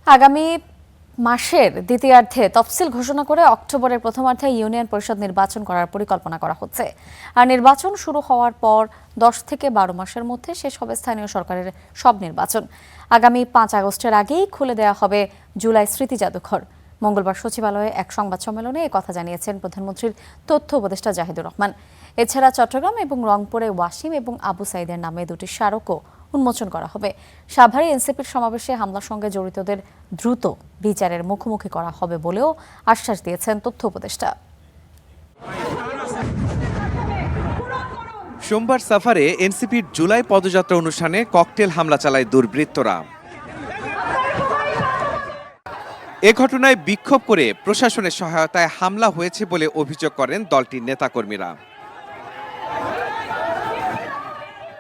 আগামী মাসের দ্বিতীয়ার্ধে তফসিল ঘোষণা করে অক্টোবরের প্রথমার্ধে ইউনিয়ন পরিষদ নির্বাচন করার পরিকল্পনা করা হচ্ছে। আর নির্বাচন শুরু হওয়ার পর 10 থেকে 12 মাসের মধ্যে শেষ হবে স্থানীয় সরকারের সব নির্বাচন। আগামী 5 আগস্টের আগেই খুলে দেওয়া হবে জুলাই স্মৃতি জাদুঘর। মঙ্গলবার সচিবালয়ে এক সংবাদ সম্মেলনে কথা জানিয়েছেন প্রধানমন্ত্রীর তথ্য উপদেষ্টা জাহিদুর রহমান। এছাড়া চট্টগ্রাম এবং রংপুরে ওয়াসিম এবং আবু সাইদের নামে দুটি স্মারকও উন্মোচন করা হবে। সাভারে এনসিপির সমাবেশে হামলার সঙ্গে জড়িতদের দ্রুত বিচারের মুখোমুখি করা হবে বলেও আশ্বাস দিয়েছেন তথ্য উপদেষ্টা। সোমবার সাভারে এনসিপির জুলাই পদযাত্রা অনুষ্ঠানে ককটেল হামলা চালায় দুর্বৃত্তরা। এ ঘটনায় বিক্ষোভ করে প্রশাসনের সহায়তায় হামলা হয়েছে বলে অভিযোগ করেন দলটির নেতাকর্মীরা।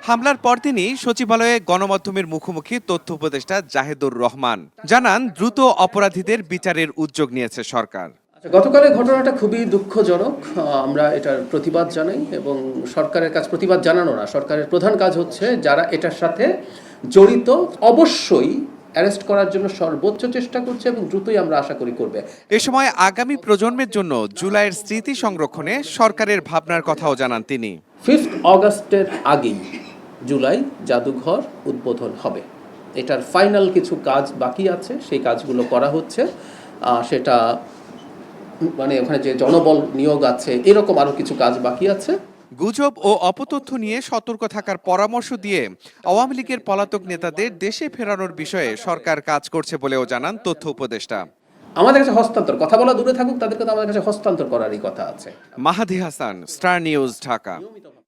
হামলার পরদিনই সচিবালয়ে গণমাধ্যমের মুখোমুখি তথ্য উপদেষ্টা জাহিদুর রহমান জানান, দ্রুত অপরাধীদের বিচারের উদ্যোগ নিয়েছে সরকার। গতকালের ঘটনাটা খুবই দুঃখজনক। আমরা এটার প্রতিবাদ জানাই এবং সরকারের কাছে প্রতিবাদ জানানো না, সরকারের প্রধান কাজ হচ্ছে যারা এটার সাথে জড়িত অবশ্যই অ্যারেস্ট করার জন্য সর্বোচ্চ চেষ্টা করছে এবং দ্রুতই আমরা আশা করি করবে। এ সময় আগামী প্রজন্মের জন্য জুলাইয়ের স্মৃতি সংরক্ষণে সরকারের ভাবনার কথাও জানান তিনি। 5 আগস্টের আগেই জুলাই জাদুঘর উদ্বোধন হবে। এটার ফাইনাল কিছু কাজ বাকি আছে, সেই কাজগুলো করা হচ্ছে। সেটা মানে ওখানে যে জনবল নিয়োগ আছে, এরকম আরো কিছু কাজ বাকি আছে। গুজব ও অপতথ্য নিয়ে সতর্ক থাকার পরামর্শ দিয়ে আওয়ামী লীগের পলাতক নেতাদের দেশে ফেরানোর বিষয়ে সরকার কাজ করছে বলেও জানান তথ্য উপদেষ্টা। আমাদের কাছে হস্তান্তর, কথা বলা দূরে থাকুক, তাদেরকে তো আমাদের কাছে হস্তান্তর করারই কথা আছে। মাহাদি হাসান, স্টার নিউজ, ঢাকা।